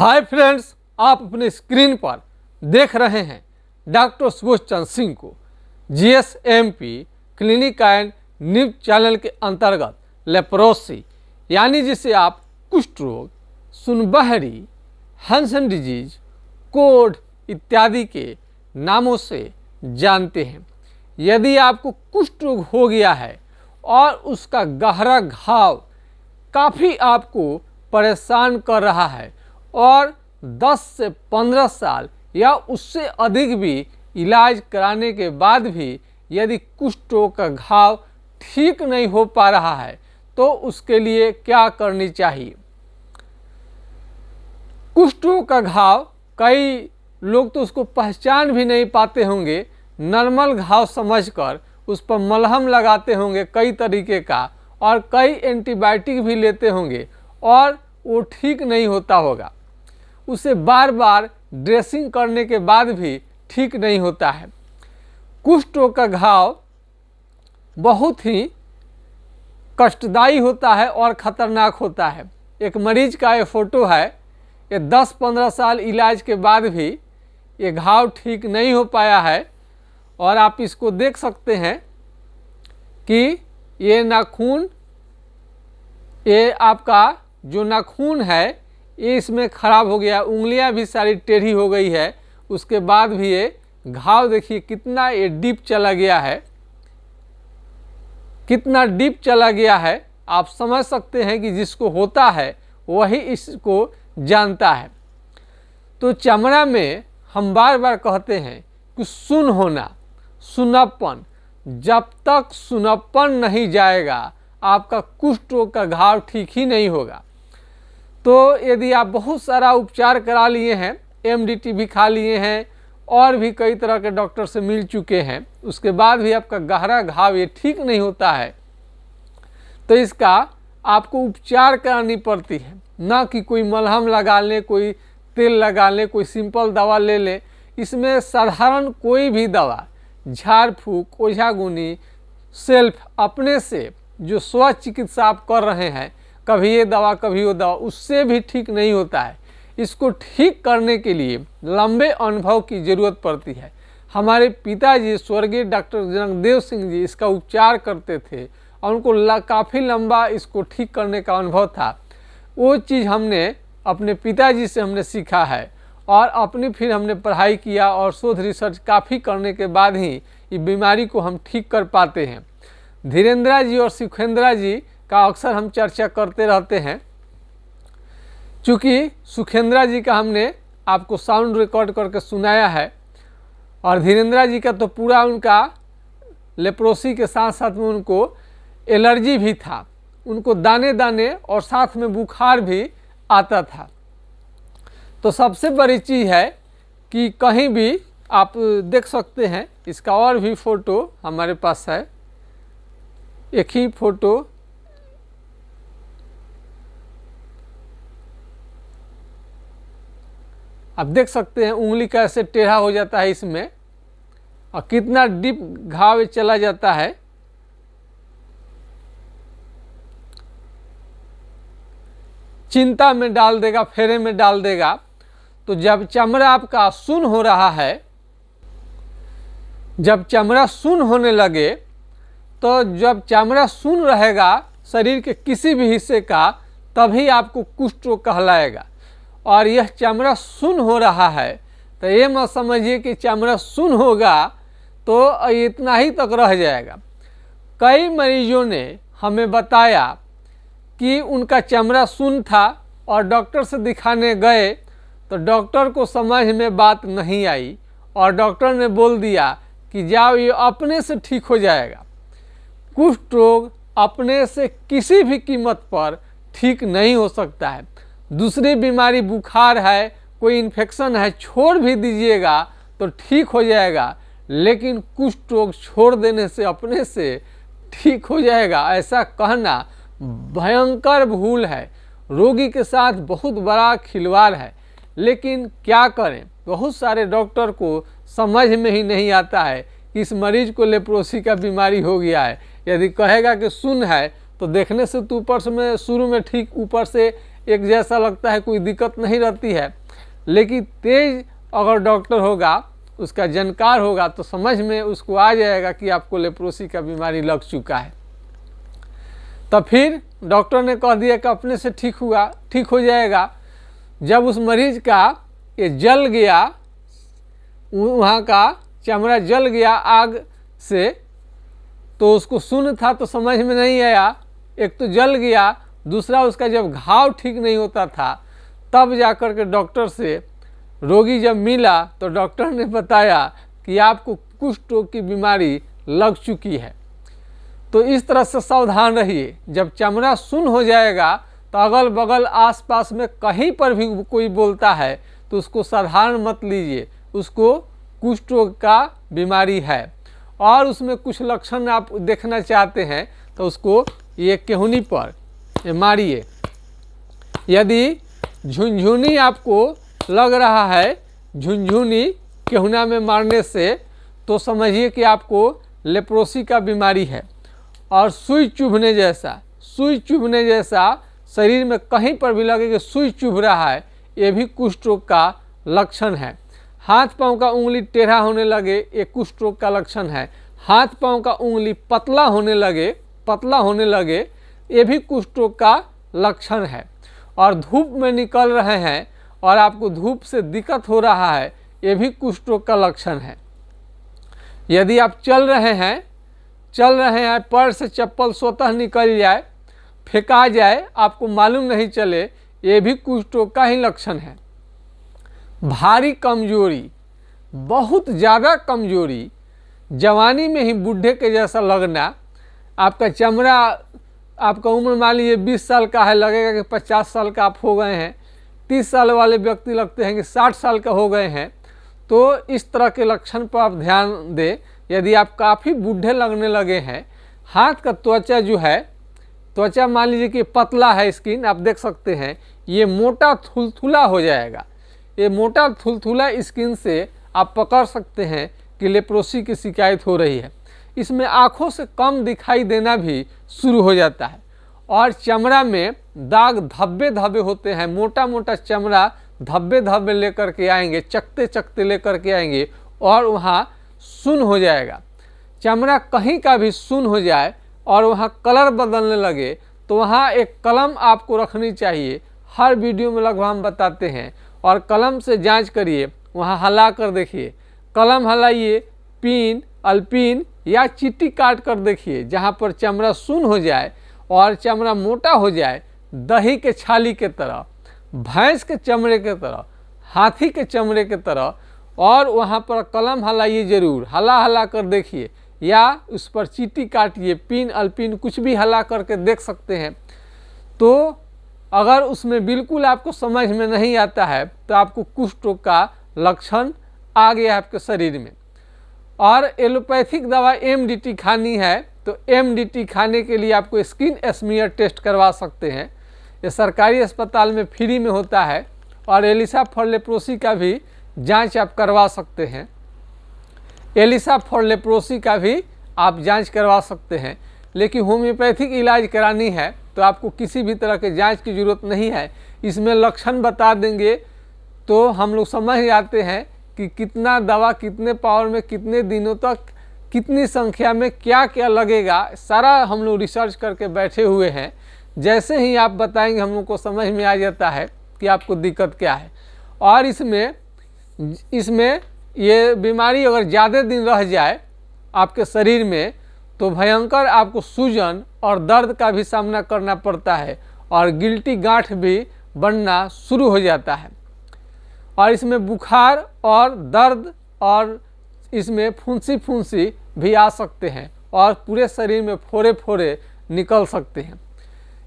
Hi friends, आप अपने screen पर देख रहे हैं डॉक्टर सुबोध चंद्र सिंह को GSMP clinic and news channel के अंतर्गत लेप्रोसी यानी जिसे आप कुष्ठ रोग, सुनबहरी, हैंसन डिजीज, कोढ़ इत्यादि के नामों से जानते हैं। यदि आपको कुष्ठ रोग हो गया है और उसका गहरा घाव काफ़ी आपको परेशान कर रहा है और 10 से 15 साल या उससे अधिक भी इलाज कराने के बाद भी यदि कुष्ठ रोग का घाव ठीक नहीं हो पा रहा है तो उसके लिए क्या करनी चाहिए। कुष्ठ रोग का घाव कई लोग तो उसको पहचान भी नहीं पाते होंगे, नॉर्मल घाव समझकर उस पर मलहम लगाते होंगे कई तरीके का और कई एंटीबायोटिक भी लेते होंगे और वो ठीक नहीं होता होगा। उसे बार बार ड्रेसिंग करने के बाद भी ठीक नहीं होता है। कुष्ठ रोग का घाव बहुत ही कष्टदायी होता है और ख़तरनाक होता है। एक मरीज का ये फ़ोटो है, ये 10-15 साल इलाज के बाद भी ये घाव ठीक नहीं हो पाया है और आप इसको देख सकते हैं कि ये नाखून, ये आपका जो नाखून है ये इसमें ख़राब हो गया, उंगलियां भी सारी टेढ़ी हो गई है। उसके बाद भी ये घाव देखिए कितना ये डीप चला गया है, कितना डीप चला गया है। आप समझ सकते हैं कि जिसको होता है वही इसको जानता है। तो चमड़ा में हम बार बार कहते हैं कि सुन होना, सुनप्पन, जब तक सुनप्पन नहीं जाएगा आपका कुष्ठ रोग का घाव ठीक ही नहीं होगा। तो यदि आप बहुत सारा उपचार करा लिए हैं, MDT भी खा लिए हैं और भी कई तरह के डॉक्टर से मिल चुके हैं, उसके बाद भी आपका गहरा घाव ये ठीक नहीं होता है तो इसका आपको उपचार करानी पड़ती है। ना कि कोई मलहम लगा लें, कोई तेल लगा लें, कोई सिंपल दवा ले लें। इसमें साधारण कोई भी दवा, झाड़ फूँक, ओझागुनी, सेल्फ अपने से जो स्व चिकित्सा आप कर रहे हैं, कभी ये दवा कभी वो दवा, उससे भी ठीक नहीं होता है। इसको ठीक करने के लिए लंबे अनुभव की ज़रूरत पड़ती है। हमारे पिताजी स्वर्गीय डॉक्टर जनकदेव सिंह जी इसका उपचार करते थे और उनको काफ़ी लंबा इसको ठीक करने का अनुभव था। वो चीज़ हमने अपने पिताजी से हमने सीखा है और अपनी फिर हमने पढ़ाई किया और शोध रिसर्च काफ़ी करने के बाद ही ये बीमारी को हम ठीक कर पाते हैं। धीरेन्द्रा जी और सुखेंद्रा जी का अक्सर हम चर्चा करते रहते हैं। चूँकि सुखेंद्रा जी का हमने आपको साउंड रिकॉर्ड करके सुनाया है और धीरेन्द्रा जी का तो पूरा उनका लेप्रोसी के साथ साथ में उनको एलर्जी भी था, उनको दाने दाने और साथ में बुखार भी आता था। तो सबसे बड़ी चीज़ है कि कहीं भी आप देख सकते हैं, इसका और भी फ़ोटो हमारे पास है, एक ही फ़ोटो। आप देख सकते हैं उंगली कैसे टेढ़ा हो जाता है इसमें और कितना डीप घाव चला जाता है। चिंता में डाल देगा, फेरे में डाल देगा। तो जब चमड़ा आपका सुन्न हो रहा है, जब चमड़ा सुन्न होने लगे, तो जब चमड़ा सुन्न रहेगा शरीर के किसी भी हिस्से का, तभी आपको कुष्ठ रोग कहलाएगा। और यह चमड़ा सुन्न हो रहा है तो ये मत समझिए कि चमड़ा सुन्न होगा तो इतना ही तक रह जाएगा। कई मरीजों ने हमें बताया कि उनका चमड़ा सुन्न था और डॉक्टर से दिखाने गए तो डॉक्टर को समझ में बात नहीं आई और डॉक्टर ने बोल दिया कि जाओ ये अपने से ठीक हो जाएगा। कुष्ठ रोग अपने से किसी भी कीमत पर ठीक नहीं हो सकता है। दूसरी बीमारी बुखार है, कोई इन्फेक्शन है, छोड़ भी दीजिएगा तो ठीक हो जाएगा, लेकिन कुष्ठ रोग छोड़ देने से अपने से ठीक हो जाएगा ऐसा कहना भयंकर भूल है। रोगी के साथ बहुत बड़ा खिलवाड़ है। लेकिन क्या करें, बहुत सारे डॉक्टर को समझ में ही नहीं आता है कि इस मरीज को लेप्रोसी का बीमारी हो गया है। यदि कहेगा कि सुन्न है तो देखने से तो ऊपर से में शुरू में ठीक ऊपर से एक जैसा लगता है, कोई दिक्कत नहीं रहती है। लेकिन तेज अगर डॉक्टर होगा, उसका जानकार होगा, तो समझ में उसको आ जाएगा कि आपको लेप्रोसी का बीमारी लग चुका है। तब फिर डॉक्टर ने कह दिया कि अपने से ठीक हो जाएगा। जब उस मरीज का ये जल गया, वहाँ का चमड़ा जल गया आग से, तो उसको सुन्न था तो समझ में नहीं आया। एक तो जल गया, दूसरा उसका जब घाव ठीक नहीं होता था, तब जाकर के डॉक्टर से रोगी जब मिला तो डॉक्टर ने बताया कि आपको कुष्ठ रोग की बीमारी लग चुकी है। तो इस तरह से सावधान रहिए। जब चमड़ा सुन्न हो जाएगा तो अगल बगल आसपास में कहीं पर भी कोई बोलता है तो उसको साधारण मत लीजिए, उसको कुष्ठ रोग का बीमारी है। और उसमें कुछ लक्षण आप देखना चाहते हैं तो उसको ये केहूनी पर मारिए। यदि झुनझुनी आपको लग रहा है, झुनझुनी केहुना में मारने से, तो समझिए कि आपको लेप्रोसी का बीमारी है। और सुई चुभने जैसा शरीर में कहीं पर भी लगे कि सुई चुभ रहा है, ये भी कुष्ठ रोग का लक्षण है। हाथ पांव का उंगली टेढ़ा होने लगे, ये कुष्ठ रोग का लक्षण है। हाथ पांव का उंगली पतला होने लगे, ये भी कुष्ठ रोग का लक्षण है। और धूप में निकल रहे हैं और आपको धूप से दिक्कत हो रहा है, ये भी कुष्ठ रोग का लक्षण है। यदि आप चल रहे हैं पैर से चप्पल स्वतः निकल जाए, फेंका जाए, आपको मालूम नहीं चले, ये भी कुष्ठ रोग का ही लक्षण है। भारी कमजोरी, बहुत ज़्यादा कमजोरी, जवानी में ही बूढ़े के जैसा लगना, आपका चमड़ा, आपका उम्र मान लीजिए 20 साल का है, लगेगा कि 50 साल का आप हो गए हैं। 30 साल वाले व्यक्ति लगते हैं कि 60 साल का हो गए हैं। तो इस तरह के लक्षण पर आप ध्यान दें। यदि आप काफ़ी बूढ़े लगने लगे हैं, हाथ का त्वचा जो है, त्वचा मान लीजिए कि पतला है, स्किन आप देख सकते हैं, ये मोटा थुलथुला हो जाएगा। ये मोटा थुलथुला स्किन से आप पकड़ सकते हैं कि लेप्रोसी की शिकायत हो रही है। इसमें आँखों से कम दिखाई देना भी शुरू हो जाता है। और चमड़ा में दाग धब्बे होते हैं, मोटा मोटा चमड़ा धब्बे लेकर के आएंगे, चकते लेकर के आएंगे और वहाँ सुन्न हो जाएगा। चमड़ा कहीं का भी सुन्न हो जाए और वहाँ कलर बदलने लगे तो वहाँ एक कलम आपको रखनी चाहिए। हर वीडियो में लगभग हम बताते हैं। और कलम से जांच करिए, वहाँ हला कर देखिए, कलम हलाइए, पिन, अल्पिन या चीटी काट कर देखिए। जहाँ पर चमड़ा सुन्न हो जाए और चमड़ा मोटा हो जाए, दही के छाली के तरह, भैंस के चमड़े के तरह, हाथी के चमड़े के तरह, और वहाँ पर कलम हलाइए, ज़रूर हला कर देखिए, या उस पर चीटी काटिए, पिन अल्पिन कुछ भी हला करके देख सकते हैं। तो अगर उसमें बिल्कुल आपको समझ में नहीं आता है तो आपको कुष्ठ रोग का लक्षण आ गया है आपके शरीर में। और एलोपैथिक दवा MDT खानी है तो MDT खाने के लिए आपको स्किन स्मीयर टेस्ट करवा सकते हैं। ये सरकारी अस्पताल में फ्री में होता है। और एलिसा फॉर लेप्रोसी का भी जांच आप करवा सकते हैं। एलिसा फॉर लेप्रोसी का भी आप जांच करवा सकते हैं। लेकिन होम्योपैथिक इलाज करानी है तो आपको किसी भी तरह के जांच की ज़रूरत नहीं है। इसमें लक्षण बता देंगे तो हम लोग समझ जाते हैं कि कितना दवा, कितने पावर में, कितने दिनों तक, कितनी संख्या में क्या क्या लगेगा, सारा हम लोग रिसर्च करके बैठे हुए हैं। जैसे ही आप बताएंगे हम लोग को समझ में आ जाता है कि आपको दिक्कत क्या है। और इसमें ये बीमारी अगर ज़्यादा दिन रह जाए आपके शरीर में तो भयंकर आपको सूजन और दर्द का भी सामना करना पड़ता है और गिल्टी गांठ भी बनना शुरू हो जाता है। और इसमें बुखार और दर्द और इसमें फुंसी भी आ सकते हैं और पूरे शरीर में फोड़े निकल सकते हैं।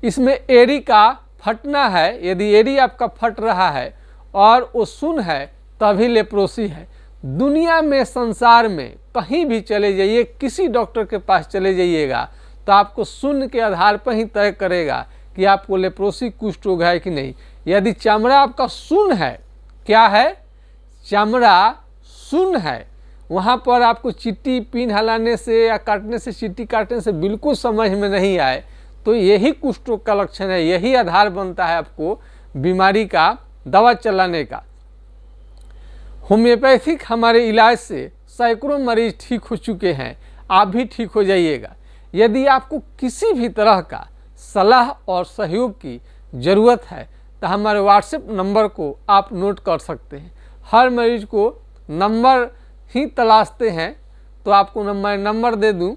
इसमें एड़ी का फटना है। यदि एड़ी आपका फट रहा है और वो सुन्न है तभी लेप्रोसी है। दुनिया में, संसार में कहीं भी चले जाइए, किसी डॉक्टर के पास चले जाइएगा तो आपको सुन्न के आधार पर ही तय करेगा कि आपको लेप्रोसी कुष्ठ रोग है कि नहीं। यदि चमड़ा आपका सुन्न है, क्या है, चमड़ा सुन्न है, वहाँ पर आपको चीटी पिन हलाने से या काटने से, चीटी काटने से बिल्कुल समझ में नहीं आए तो यही कुष्ठ रोग का लक्षण है। यही आधार बनता है आपको बीमारी का दवा चलाने का। होम्योपैथिक हमारे इलाज से सैकड़ों मरीज ठीक हो चुके हैं, आप भी ठीक हो जाइएगा। यदि आपको किसी भी तरह का सलाह और सहयोग की ज़रूरत है तो हमारे व्हाट्सएप नंबर को आप नोट कर सकते हैं। हर मरीज को नंबर ही तलाशते हैं तो आपको मैं नंबर दे दूं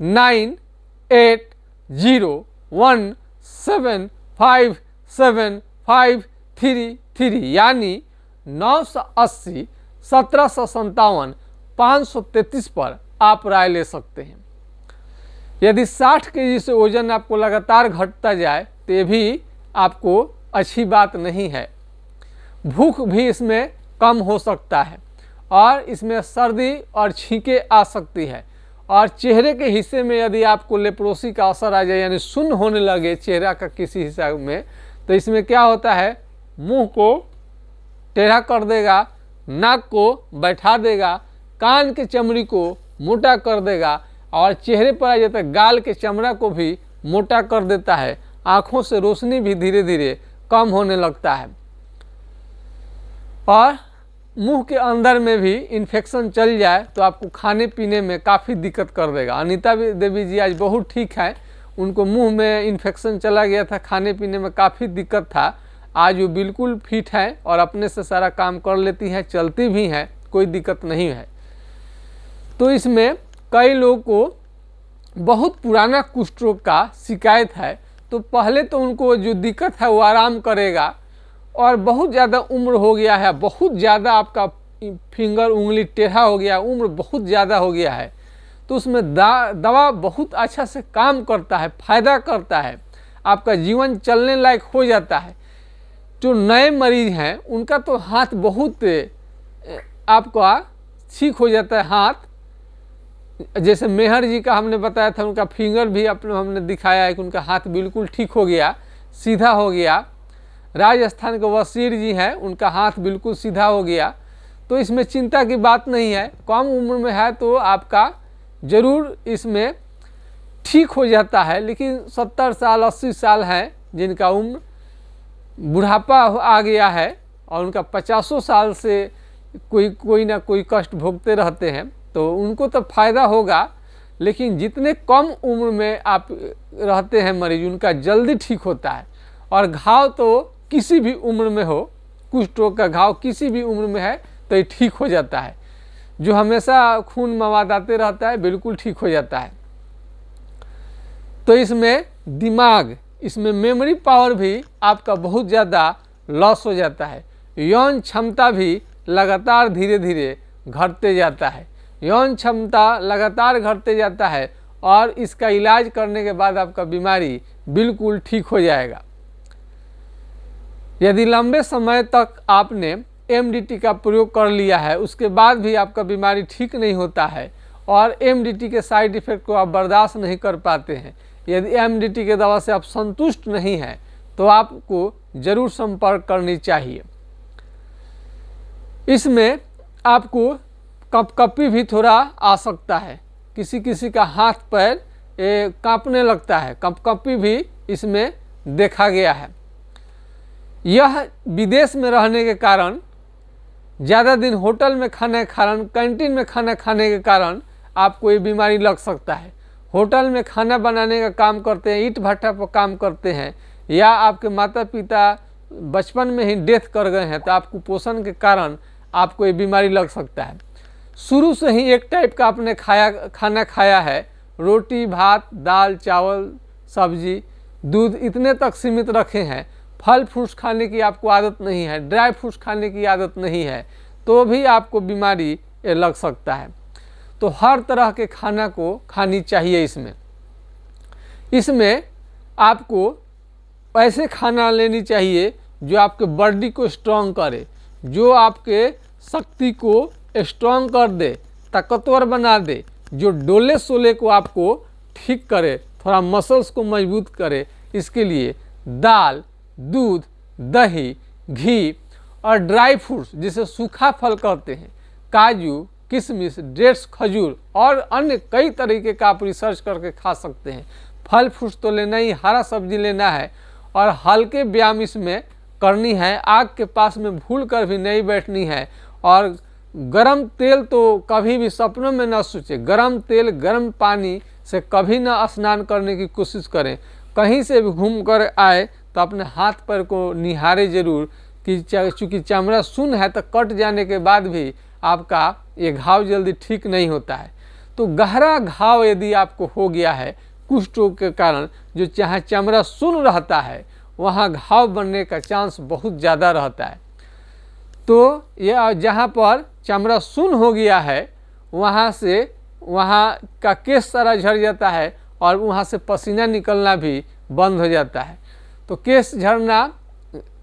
9801757533 यानी 980 1757 533 पर आप राय ले सकते हैं। यदि 60 केजी से वजन आपको लगातार घटता जाए तो ये भी आपको अच्छी बात नहीं है। भूख भी इसमें कम हो सकता है और इसमें सर्दी और छींके आ सकती है। और चेहरे के हिस्से में यदि आपको लेप्रोसी का असर आ जाए यानी सुन्न होने लगे चेहरा का किसी हिस्सा में, तो इसमें क्या होता है, मुंह को टेढ़ा कर देगा, नाक को बैठा देगा, कान के चमड़ी को मोटा कर देगा और चेहरे पर आ जाता है गाल के चमड़ा को भी मोटा कर देता है। आँखों से रोशनी भी धीरे धीरे कम होने लगता है और मुंह के अंदर में भी इन्फेक्शन चल जाए तो आपको खाने पीने में काफ़ी दिक्कत कर देगा। अनीता देवी जी आज बहुत ठीक है, उनको मुंह में इन्फेक्शन चला गया था, खाने पीने में काफ़ी दिक्कत था। आज वो बिल्कुल फिट है और अपने से सारा काम कर लेती हैं, चलती भी हैं, कोई दिक्कत नहीं है। तो इसमें कई लोगों को बहुत पुराना कुष्ठ रोग का शिकायत है, तो पहले तो उनको जो दिक्कत है वो आराम करेगा। और बहुत ज़्यादा उम्र हो गया है, बहुत ज़्यादा आपका फिंगर उंगली टेढ़ा हो गया, उम्र बहुत ज़्यादा हो गया है, तो उसमें दवा बहुत अच्छा से काम करता है, फ़ायदा करता है, आपका जीवन चलने लायक हो जाता है। जो नए मरीज हैं उनका तो हाथ बहुत आपका ठीक हो जाता है। हाथ जैसे मेहर जी का हमने बताया था, उनका फिंगर भी अपने हमने दिखाया है कि उनका हाथ बिल्कुल ठीक हो गया, सीधा हो गया। राजस्थान के वसीर जी हैं, उनका हाथ बिल्कुल सीधा हो गया। तो इसमें चिंता की बात नहीं है, कम उम्र में है तो आपका ज़रूर इसमें ठीक हो जाता है। लेकिन 70 साल 80 साल हैं जिनका उम्र बुढ़ापा आ गया है और उनका 50 साल से कोई ना कोई कष्ट भोगते रहते हैं, तो उनको तो फायदा होगा। लेकिन जितने कम उम्र में आप रहते हैं मरीज, उनका जल्दी ठीक होता है। और घाव तो किसी भी उम्र में हो, कुष्ठ रोग का घाव किसी भी उम्र में है तो ये ठीक हो जाता है। जो हमेशा खून मवाद आते रहता है बिल्कुल ठीक हो जाता है। तो इसमें दिमाग, इसमें मेमोरी पावर भी आपका बहुत ज़्यादा लॉस हो जाता है। यौन क्षमता भी लगातार धीरे धीरे घटते जाता है, यौन क्षमता लगातार घटते जाता है और इसका इलाज करने के बाद आपका बीमारी बिल्कुल ठीक हो जाएगा। यदि लंबे समय तक आपने MDT का प्रयोग कर लिया है, उसके बाद भी आपका बीमारी ठीक नहीं होता है और MDT के साइड इफ़ेक्ट को आप बर्दाश्त नहीं कर पाते हैं, यदि MDT के दवा से आप संतुष्ट नहीं हैं, तो आपको ज़रूर संपर्क करनी चाहिए। इसमें आपको कपकपी भी थोड़ा आ सकता है, किसी का हाथ पैर कांपने लगता है, कपकपी भी इसमें देखा गया है। यह विदेश में रहने के कारण, ज़्यादा दिन होटल में खाने के कारण, कैंटीन में खाना खाने के कारण आपको ये बीमारी लग सकता है। होटल में खाना बनाने का काम करते हैं, ईंट भट्ठा पर काम करते हैं, या आपके माता पिता बचपन में ही डेथ कर गए हैं, तो आप कुपोषण के कारण आपको ये बीमारी लग सकता है। शुरू से ही एक टाइप का आपने खाना खाया है, रोटी भात दाल चावल सब्जी दूध इतने तक सीमित रखे हैं, फल फ्रूट्स खाने की आपको आदत नहीं है, ड्राई फ्रूट्स खाने की आदत नहीं है, तो भी आपको बीमारी लग सकता है। तो हर तरह के खाना को खानी चाहिए। इसमें आपको ऐसे खाना लेनी चाहिए जो आपके बॉडी को स्ट्रॉन्ग करे, जो आपके शक्ति को स्ट्रॉन्ग कर दे, ताकतवर बना दे, जो डोले सोले को आपको ठीक करे, थोड़ा मसल्स को मजबूत करे। इसके लिए दाल, दूध, दही, घी और ड्राई फ्रूट्स जिसे सूखा फल कहते हैं, काजू, किशमिश, डेट्स, खजूर और अन्य कई तरीके का आप रिसर्च करके खा सकते हैं। फल फ्रूट्स तो लेना ही, हरा सब्जी लेना है और हल्के व्यायाम इसमें करनी है, आग के पास में भूल कर भी नहीं बैठनी है। और गरम तेल तो कभी भी सपनों में न सोचे, गरम तेल गरम पानी से कभी न स्नान करने की कोशिश करें। कहीं से भी घूम कर आए तो अपने हाथ पैर को निहारे जरूर कि चूँकि चमड़ा सुन्न है तो कट जाने के बाद भी आपका ये घाव जल्दी ठीक नहीं होता है। तो गहरा घाव यदि आपको हो गया है कुष्ठ रोग के कारण, जो चाहे चमड़ा सुन्न रहता है वहाँ घाव बनने का चांस बहुत ज़्यादा रहता है। तो यह जहाँ पर चमड़ा सुन्न हो गया है वहाँ से वहाँ का केश सारा झड़ जाता है और वहाँ से पसीना निकलना भी बंद हो जाता है। तो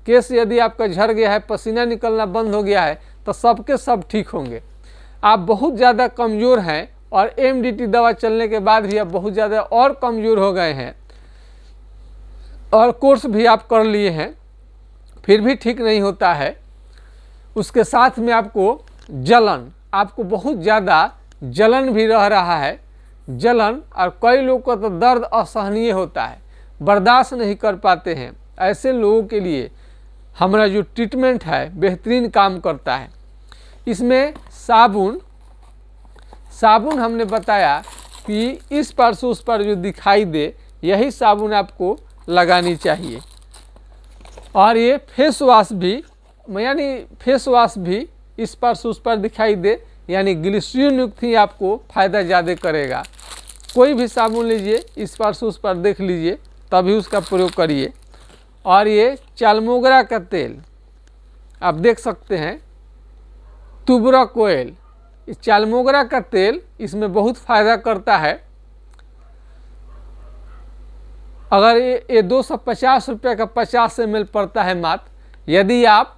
केश यदि आपका झड़ गया है, पसीना निकलना बंद हो गया है तो सबके सब ठीक होंगे। आप बहुत ज़्यादा कमज़ोर हैं और MDT दवा चलने के बाद भी आप बहुत ज़्यादा और कमज़ोर हो गए हैं और कोर्स भी आप कर लिए हैं फिर भी ठीक नहीं होता है। उसके साथ में आपको जलन, आपको बहुत ज़्यादा जलन भी रह रहा है, जलन, और कई लोगों को तो दर्द असहनीय होता है, बर्दाश्त नहीं कर पाते हैं। ऐसे लोगों के लिए हमारा जो ट्रीटमेंट है बेहतरीन काम करता है। इसमें साबुन हमने बताया कि इस पार से उस पार जो दिखाई दे यही साबुन आपको लगानी चाहिए। और ये फेस वॉश भी, यानी फेस वॉश भी इस पार से उस पार दिखाई दे, यानी ग्लिसरीन युक्त ही आपको फ़ायदा ज़्यादा करेगा। कोई भी साबुन लीजिए, इस पार से उस पार देख लीजिए तभी उसका प्रयोग करिए। और ये चालमोगरा का तेल आप देख सकते हैं, तुबरक ऑयल, इस चालमोगरा का तेल इसमें बहुत फ़ायदा करता है। अगर ये 250 रुपये का 50 ml पड़ता है मात्र। यदि आप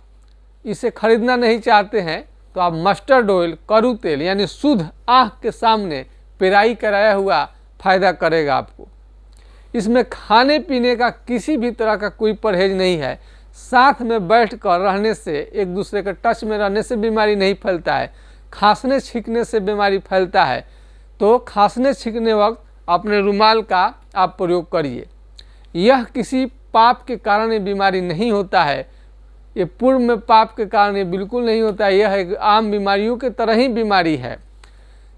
इसे खरीदना नहीं चाहते हैं तो आप मस्टर्ड ऑयल, करू तेल, यानी शुद्ध आँख के सामने पेराई कराया हुआ फ़ायदा करेगा आपको। इसमें खाने पीने का किसी भी तरह का कोई परहेज नहीं है। साथ में बैठकर रहने से, एक दूसरे के टच में रहने से बीमारी नहीं फैलता है, खांसने छींकने से बीमारी फैलता है। तो खांसने छींकने वक्त अपने रुमाल का आप प्रयोग करिए। यह किसी पाप के कारण ये बीमारी नहीं होता है, ये पूर्व में पाप के कारण ये बिल्कुल नहीं होता है। यह एक आम बीमारियों के तरह ही बीमारी है।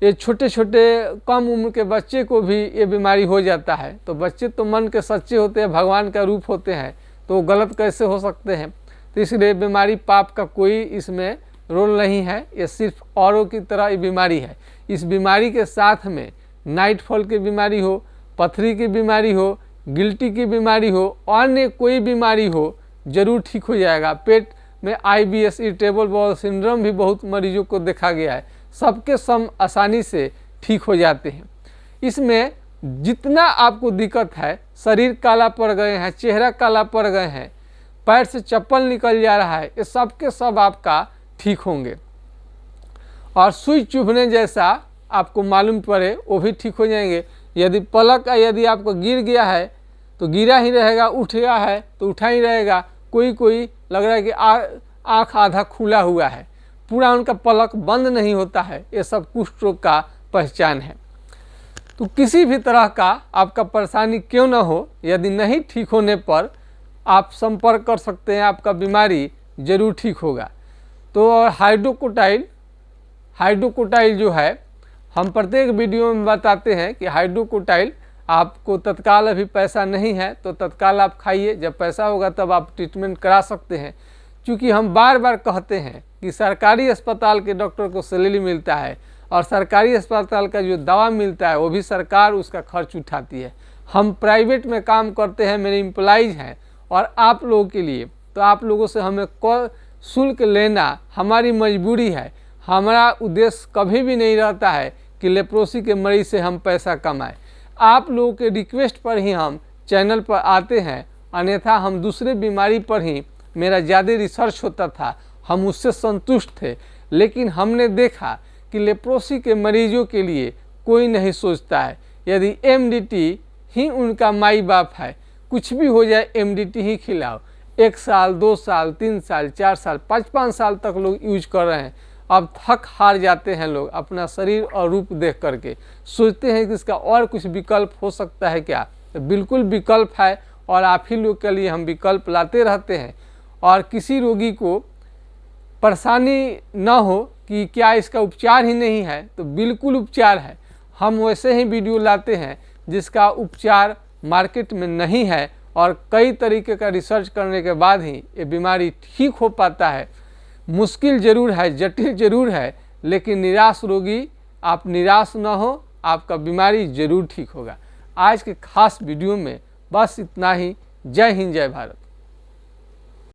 ये छोटे छोटे कम उम्र के बच्चे को भी ये बीमारी हो जाता है। तो बच्चे तो मन के सच्चे होते हैं, भगवान का रूप होते हैं, तो गलत कैसे हो सकते हैं। तो इसलिए बीमारी पाप का कोई इसमें रोल नहीं है, ये सिर्फ औरों की तरह ये बीमारी है। इस बीमारी के साथ में नाइटफॉल की बीमारी हो, पथरी की बीमारी हो, गिल्टी की बीमारी हो, अन्य कोई बीमारी हो, जरूर ठीक हो जाएगा। पेट में IBS, इरिटेबल बाउल सिंड्रोम भी बहुत मरीजों को देखा गया है, सबके सब आसानी से ठीक हो जाते हैं। इसमें जितना आपको दिक्कत है, शरीर काला पड़ गए हैं, चेहरा काला पड़ गए हैं, पैर से चप्पल निकल जा रहा है, ये सब के सब आपका ठीक होंगे। और सुई चुभने जैसा आपको मालूम पड़े वो भी ठीक हो जाएंगे। यदि पलक यदि आपको गिर गया है तो गिरा ही रहेगा, उठ गया है तो उठा ही रहेगा। कोई लग रहा है कि आँख आधा खुला हुआ है, पूरा उनका पलक बंद नहीं होता है। ये सब कुष्ठ रोग का पहचान है। तो किसी भी तरह का आपका परेशानी क्यों न हो, यदि नहीं ठीक होने पर आप संपर्क कर सकते हैं, आपका बीमारी जरूर ठीक होगा। तो हाइड्रोकोटाइल जो है, हम प्रत्येक वीडियो में बताते हैं कि हाइड्रोकोटाइल आपको तत्काल अभी पैसा नहीं है तो तत्काल आप खाइए, जब पैसा होगा तब आप ट्रीटमेंट करा सकते हैं। क्योंकि हम बार बार कहते हैं कि सरकारी अस्पताल के डॉक्टर को सैलरी मिलता है और सरकारी अस्पताल का जो दवा मिलता है वो भी सरकार उसका खर्च उठाती है। हम प्राइवेट में काम करते हैं, मेरे एम्प्लॉइज़ हैं, और आप लोगों के लिए, तो आप लोगों से हमें शुल्क लेना हमारी मजबूरी है। हमारा उद्देश्य कभी भी नहीं रहता है कि लेप्रोसी के मरीज से हम पैसा कमाएं। आप लोगों के रिक्वेस्ट पर ही हम चैनल पर आते हैं, अन्यथा हम दूसरे बीमारी पर ही, मेरा ज़्यादा रिसर्च होता था, हम उससे संतुष्ट थे। लेकिन हमने देखा कि लेप्रोसी के मरीजों के लिए कोई नहीं सोचता है। यदि MDT ही उनका माई बाप है, कुछ भी हो जाए MDT ही खिलाओ। 1 साल, 2 साल, 3 साल, 4 साल, 5-5 साल तक लोग यूज कर रहे हैं। अब थक हार जाते हैं लोग अपना शरीर और रूप देख करके, सोचते हैं कि इसका और कुछ विकल्प हो सकता है क्या। तो बिल्कुल विकल्प है और आप ही लोग के लिए हम विकल्प लाते रहते हैं। और किसी रोगी को परेशानी न हो कि क्या इसका उपचार ही नहीं है, तो बिल्कुल उपचार है। हम वैसे ही वीडियो लाते हैं जिसका उपचार मार्केट में नहीं है और कई तरीके का रिसर्च करने के बाद ही ये बीमारी ठीक हो पाता है। मुश्किल ज़रूर है, जटिल ज़रूर है, लेकिन निराश रोगी आप निराश न हो, आपका बीमारी ज़रूर ठीक होगा। आज के खास वीडियो में बस इतना ही। जय हिंद, जय भारत।